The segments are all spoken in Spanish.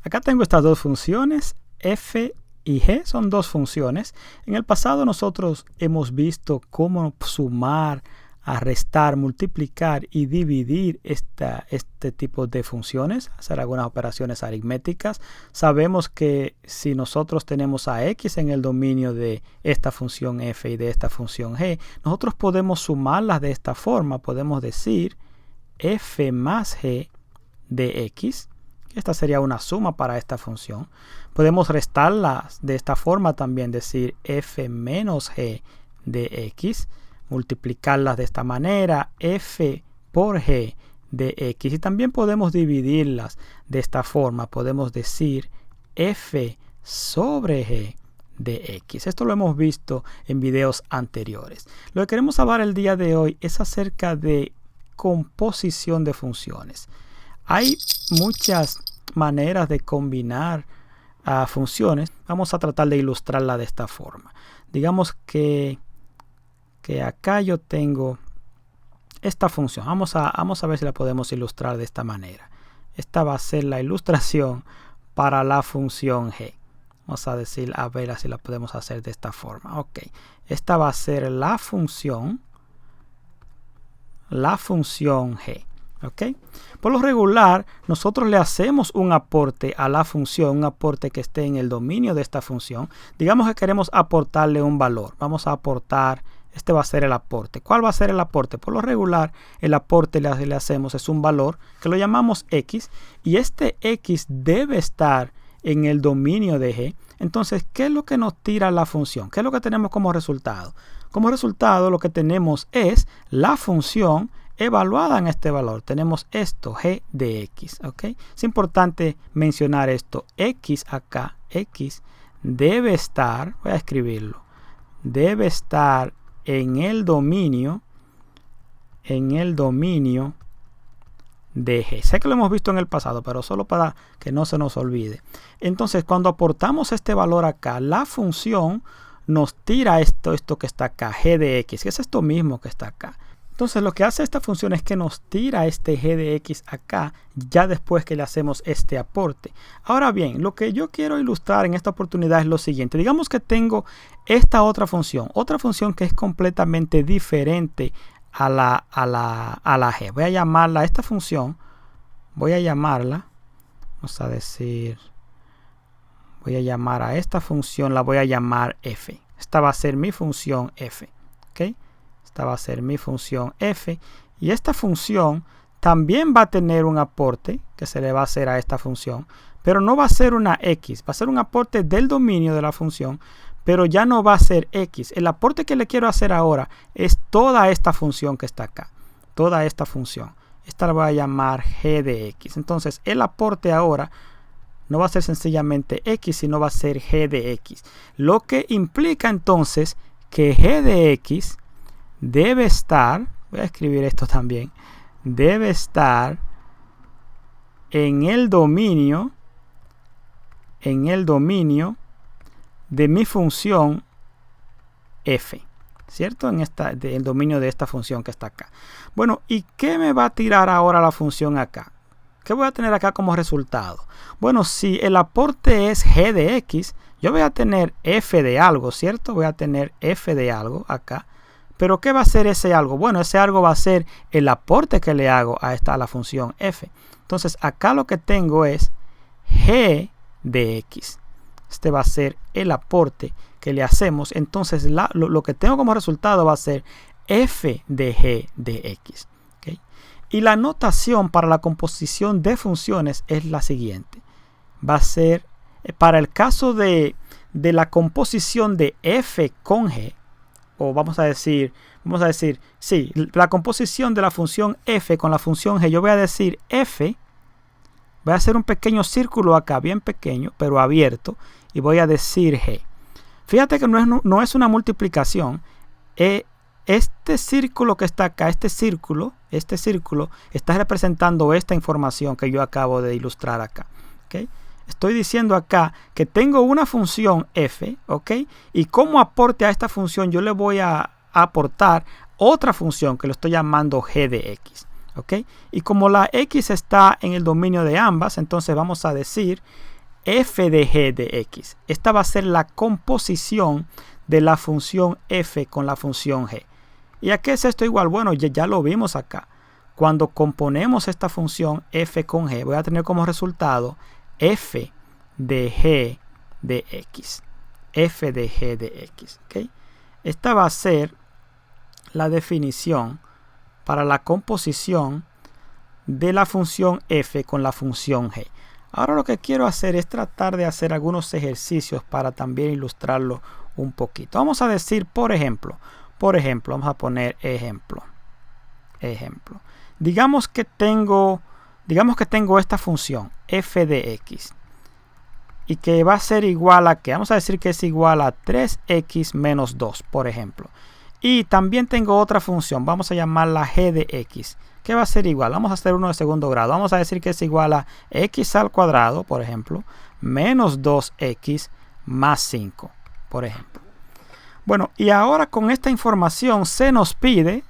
Acá tengo estas dos funciones, f y g, son dos funciones. En el pasado nosotros hemos visto cómo sumar, restar, multiplicar y dividir este tipo de funciones, hacer algunas operaciones aritméticas. Sabemos que si nosotros tenemos a x en el dominio de esta función f y de esta función g, nosotros podemos sumarlas de esta forma. Podemos decir f más g de x. Esta sería una suma para esta función. Podemos restarlas de esta forma también, decir f menos g de x. Multiplicarlas de esta manera, f por g de x. Y también podemos dividirlas de esta forma. Podemos decir f sobre g de x. Esto lo hemos visto en videos anteriores. Lo que queremos hablar el día de hoy es acerca de composición de funciones. Hay muchas maneras de combinar funciones. Vamos a tratar de ilustrarla de esta forma. Digamos que acá yo tengo esta función. Vamos a ver si la podemos ilustrar de esta manera. Esta va a ser la ilustración para la función g. Vamos a decir, a ver si la podemos hacer de esta forma. Ok. Esta va a ser la función g. ¿Ok? Por lo regular, nosotros le hacemos un aporte a la función, un aporte que esté en el dominio de esta función. Digamos que queremos aportarle un valor. Vamos a aportar, este va a ser el aporte. ¿Cuál va a ser el aporte? Por lo regular, el aporte le hacemos es un valor que lo llamamos x, y este x debe estar en el dominio de g. Entonces, ¿qué es lo que nos tira la función? ¿Qué es lo que tenemos como resultado? Como resultado, lo que tenemos es la función evaluada en este valor. Tenemos esto, g de x. ¿Okay? Es importante mencionar esto. X acá, x debe estar, voy a escribirlo, debe estar en el dominio de g. Sé que lo hemos visto en el pasado, pero solo para que no se nos olvide. Entonces, cuando aportamos este valor acá, la función nos tira esto que está acá, g de x, que es esto mismo que está acá. Entonces, lo que hace esta función es que nos tira este g de x acá, ya después que le hacemos este aporte. Ahora bien, lo que yo quiero ilustrar en esta oportunidad es lo siguiente. Digamos que tengo esta otra función que es completamente diferente a la g. Voy a llamarla, esta función, vamos a decir, voy a llamar a esta función, la voy a llamar f. Esta va a ser mi función f. ¿Ok? Esta va a ser mi función f, y esta función también va a tener un aporte que se le va a hacer a esta función, pero no va a ser una x, va a ser un aporte del dominio de la función, pero ya no va a ser x. El aporte que le quiero hacer ahora es toda esta función que está acá, toda esta función. Esta la voy a llamar g de x. Entonces, el aporte ahora no va a ser sencillamente x, sino va a ser g de x. Lo que implica entonces que g de x debe estar, voy a escribir esto también, debe estar en el dominio de mi función f, ¿cierto? El dominio de esta función que está acá. Bueno, ¿y qué me va a tirar ahora la función acá? ¿Qué voy a tener acá como resultado? Bueno, si el aporte es g de x, yo voy a tener f de algo, ¿cierto? Voy a tener f de algo acá. ¿Pero qué va a ser ese algo? Bueno, ese algo va a ser el aporte que le hago a la función f. Entonces, acá lo que tengo es g de x. Este va a ser el aporte que le hacemos. Entonces, lo que tengo como resultado va a ser f de g de x. ¿Okay? Y la notación para la composición de funciones es la siguiente. Va a ser, para el caso de la composición de f con g, o vamos a decir, sí, la composición de la función f con la función g, yo voy a decir f, voy a hacer un pequeño círculo acá, bien pequeño, pero abierto, y voy a decir g. Fíjate que no es una multiplicación. Este círculo que está acá, este círculo está representando esta información que yo acabo de ilustrar acá. ¿Okay? Estoy diciendo acá que tengo una función f, ¿ok? Y como aporte a esta función yo le voy a aportar otra función que lo estoy llamando g de x. ¿Ok? Y como la x está en el dominio de ambas, entonces vamos a decir f de g de x. Esta va a ser la composición de la función f con la función g. ¿Y a qué es esto igual? Bueno, ya lo vimos acá. Cuando componemos esta función f con g, voy a tener como resultado f de g de x. F de g de x. ¿Okay? Esta va a ser la definición para la composición de la función f con la función g. Ahora lo que quiero hacer es tratar de hacer algunos ejercicios para también ilustrarlo un poquito. Vamos a decir, por ejemplo, vamos a poner ejemplo. Digamos que tengo esta función f de x y que va a ser igual a ¿qué? Vamos a decir que es igual a 3x menos 2, por ejemplo. Y también tengo otra función, vamos a llamarla g de x, que va a ser igual, vamos a hacer uno de segundo grado, vamos a decir que es igual a x al cuadrado, por ejemplo, menos 2x más 5, por ejemplo. Bueno, y ahora con esta información se nos pide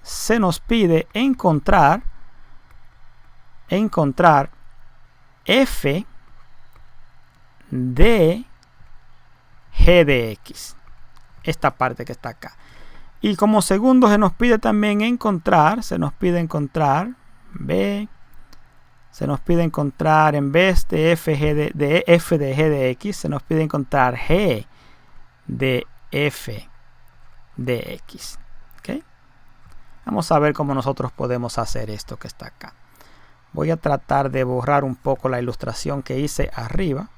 encontrar f de g de x, esta parte que está acá. Y como segundo se nos pide también encontrar, en vez de f de g de x, se nos pide encontrar g de f de x. ¿Okay? Vamos a ver cómo nosotros podemos hacer esto que está acá. Voy a tratar de borrar un poco la ilustración que hice arriba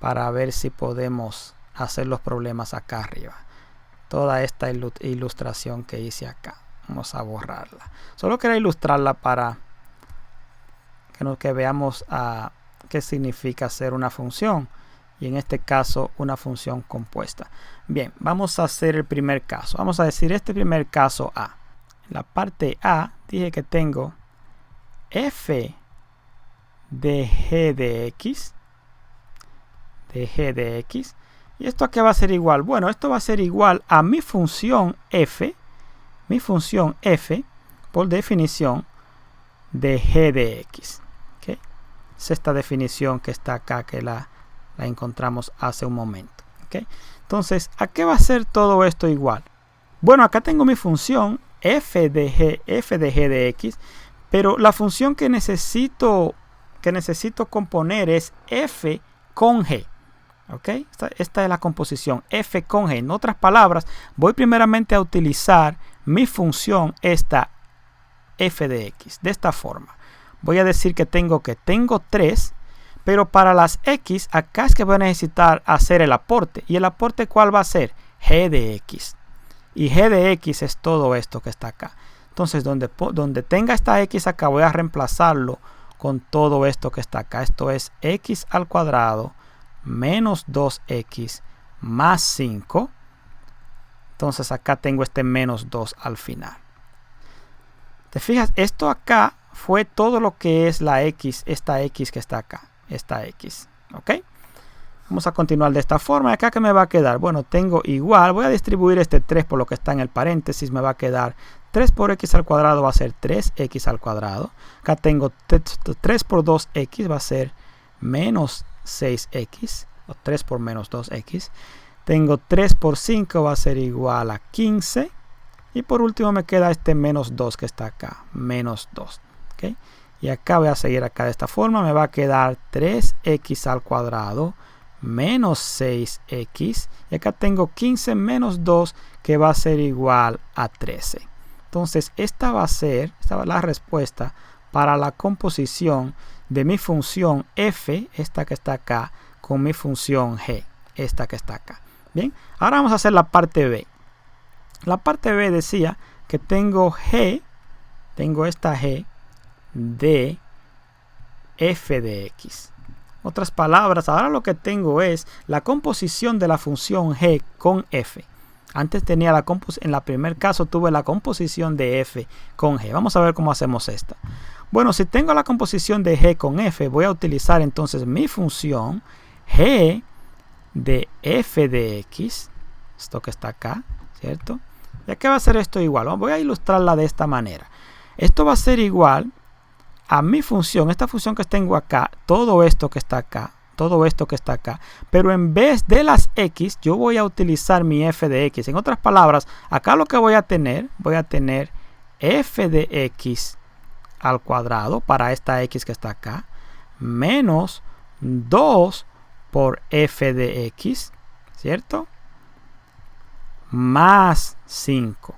para ver si podemos hacer los problemas acá arriba. Toda esta ilustración que hice acá, vamos a borrarla. Solo quería ilustrarla para que veamos qué significa hacer una función, y en este caso una función compuesta. Bien, vamos a hacer el primer caso. Vamos a decir este primer caso A. En la parte A dije que tengo f de g de x, ¿y esto a qué va a ser igual? Bueno, esto va a ser igual a mi función f por definición de g de x. ¿Okay? Es esta definición que está acá, que la encontramos hace un momento. ¿Okay? Entonces, ¿a qué va a ser todo esto igual? Bueno, acá tengo mi función f de g de x, pero la función que necesito componer es f con g. ¿Okay? Esta es la composición, f con g. En otras palabras, voy primeramente a utilizar mi función, esta f de x, de esta forma. Voy a decir que tengo 3, pero para las x, acá es que voy a necesitar hacer el aporte. ¿Y el aporte cuál va a ser? G de x. Y g de x es todo esto que está acá. Entonces, donde tenga esta x acá, voy a reemplazarlo con todo esto que está acá. Esto es x al cuadrado menos 2x más 5. Entonces acá tengo este menos 2 al final. ¿Te fijas? Esto acá fue todo lo que es la x, esta x que está acá. Esta x. ¿Ok? Vamos a continuar de esta forma. ¿Acá qué me va a quedar? Bueno, tengo igual. Voy a distribuir este 3 por lo que está en el paréntesis. Me va a quedar 3 por x al cuadrado va a ser 3x al cuadrado. Acá tengo 3 por 2x va a ser menos 6x, o 3 por menos 2x. Tengo 3 por 5 va a ser igual a 15. Y por último me queda este menos 2 que está acá, menos 2. ¿Okay? Y acá voy a seguir acá de esta forma. Me va a quedar 3x al cuadrado menos 6x. Y acá tengo 15 menos 2 que va a ser igual a 13. Entonces esta va a ser la respuesta para la composición de mi función f, esta que está acá, con mi función g, esta que está acá. Bien, ahora vamos a hacer la parte b. La parte b decía que tengo esta g de f de x. Otras palabras, ahora lo que tengo es la composición de la función g con f. Antes tenía en el primer caso tuve la composición de f con g. Vamos a ver cómo hacemos esta. Bueno, si tengo la composición de g con f, voy a utilizar entonces mi función g de f de x. Esto que está acá, ¿cierto? ¿Y a qué va a ser esto igual? Voy a ilustrarla de esta manera. Esto va a ser igual a mi función, esta función que tengo acá, todo esto que está acá, pero en vez de las x, yo voy a utilizar mi f de x. En otras palabras, acá lo que voy a tener f de x al cuadrado para esta x que está acá, menos 2 por f de x, ¿cierto? Más 5.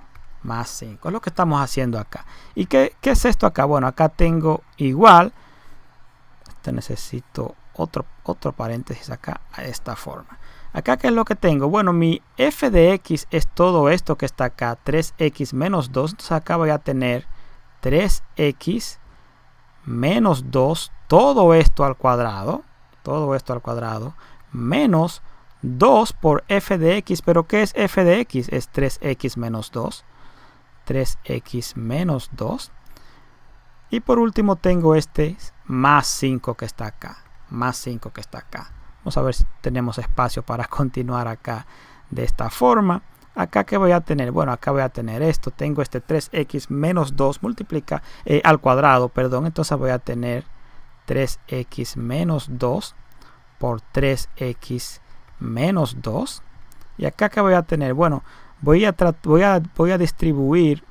Es lo que estamos haciendo acá. ¿Y qué es esto acá? Bueno, acá tengo igual. Necesito otro paréntesis acá, a esta forma. Acá, ¿qué es lo que tengo? Bueno, mi f de x es todo esto que está acá, 3x menos 2. Entonces acá voy a tener 3x menos 2, todo esto al cuadrado, menos 2 por f de x. ¿Pero qué es f de x? Es 3x menos 2. 3x menos 2. Y por último tengo este más 5 que está acá. Vamos a ver si tenemos espacio para continuar acá de esta forma. Acá, ¿qué voy a tener? Bueno, acá voy a tener esto. Tengo este 3x menos 2 al cuadrado, perdón. Entonces voy a tener 3x menos 2 por 3x menos 2. Y acá, ¿qué voy a tener? Bueno, voy a distribuir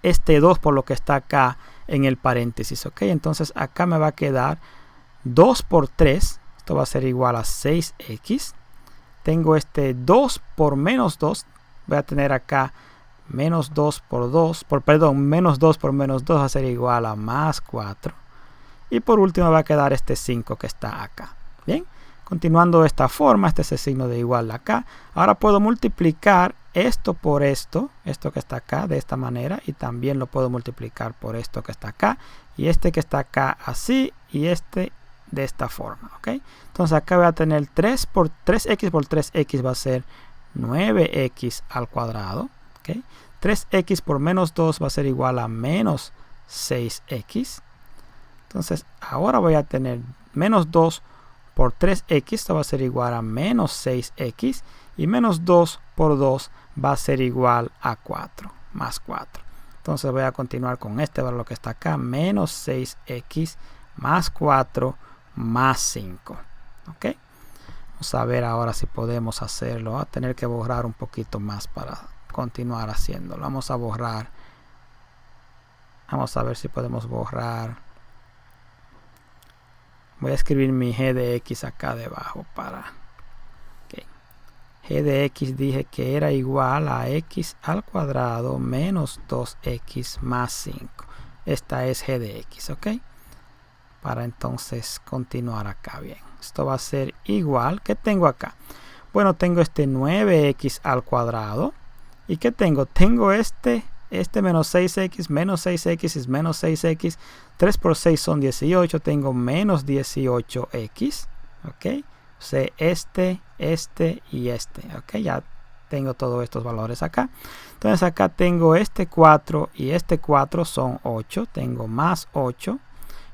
este 2 por lo que está acá en el paréntesis, ¿ok? Entonces acá me va a quedar 2 por 3, esto va a ser igual a 6x. Tengo este 2 por menos 2, voy a tener acá menos 2 por 2, menos 2 por menos 2 va a ser igual a más 4. Y por último va a quedar este 5 que está acá. Bien, continuando de esta forma, este es el signo de igual acá. Ahora puedo multiplicar esto por esto que está acá de esta manera, y también lo puedo multiplicar por esto que está acá, y este que está acá así, y este de esta forma, ¿ok? Entonces acá voy a tener 3x por 3x va a ser 9x al cuadrado, ¿ok? 3x por menos 2 va a ser igual a menos 6x. Entonces ahora voy a tener menos 2 por 3x, esto va a ser igual a menos 6x, y menos 2 por 2 va a ser igual a 4, más 4. Entonces voy a continuar con este valor que está acá, menos 6x más 4 más 5. ¿Ok? Vamos a ver ahora si podemos hacerlo. Voy a tener que borrar un poquito más para continuar haciéndolo. Vamos a borrar. Vamos a ver si podemos borrar. Voy a escribir mi g de x acá debajo para... G de x dije que era igual a x al cuadrado menos 2x más 5. Esta es g de x, ¿ok? Para entonces continuar acá, bien. Esto va a ser igual. ¿Qué tengo acá? Bueno, tengo este 9x al cuadrado. ¿Y qué tengo? Tengo este menos 6x, menos 6x es menos 6x. 3 por 6 son 18. Tengo menos 18x, ¿ok? O sea, este y este, ok, ya tengo todos estos valores acá. Entonces acá tengo este 4 y este 4 son 8, tengo más 8.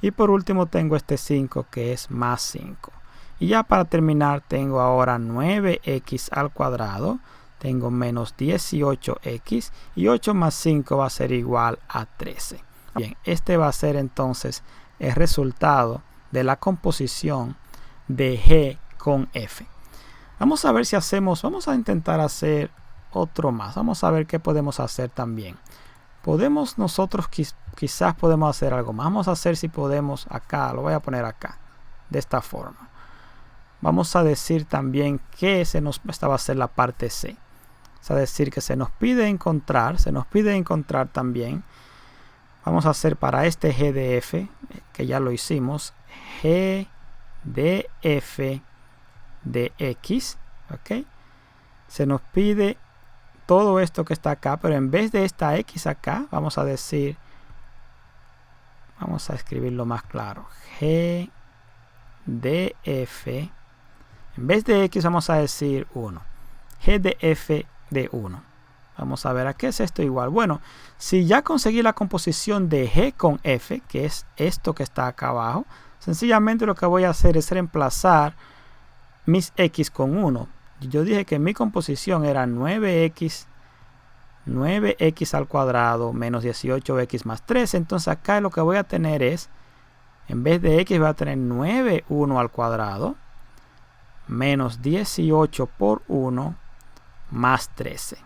Y por último tengo este 5 que es más 5. Y ya para terminar tengo ahora 9x al cuadrado, tengo menos 18x, y 8 más 5 va a ser igual a 13. Bien, este va a ser entonces el resultado de la composición de G con F. Vamos a ver si vamos a intentar hacer otro más. Vamos a ver qué podemos hacer también. Nosotros quizás podemos hacer algo más. Vamos a hacer si podemos acá, lo voy a poner acá, de esta forma. Vamos a decir también que esta va a ser la parte C. Es decir, que se nos pide encontrar también. Vamos a hacer para este G de F, que ya lo hicimos, G de F de X, ¿ok? Se nos pide todo esto que está acá, pero en vez de esta X acá, vamos a escribirlo más claro. G de F, en vez de X vamos a decir 1. G de F de 1. Vamos a ver a qué es esto igual. Bueno, si ya conseguí la composición de G con F, que es esto que está acá abajo, sencillamente lo que voy a hacer es reemplazar mis X con 1. Yo dije que mi composición era 9X 9x al cuadrado menos 18x más 13. Entonces acá lo que voy a tener es, en vez de x voy a tener 9,1 al cuadrado menos 18 por 1 más 13.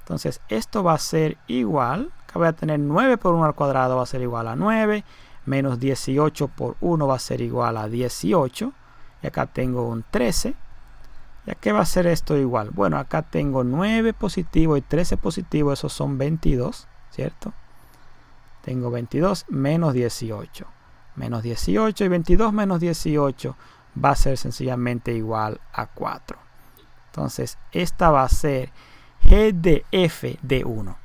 Entonces esto va a ser igual, acá voy a tener 9 por 1 al cuadrado va a ser igual a 9, menos 18 por 1 va a ser igual a 18, y acá tengo un 13. ¿Y a qué va a ser esto igual? Bueno, acá tengo 9 positivo y 13 positivo, esos son 22, ¿cierto? Tengo 22 menos 18. Menos 18 y 22 menos 18 va a ser sencillamente igual a 4. Entonces, esta va a ser g de f de 1.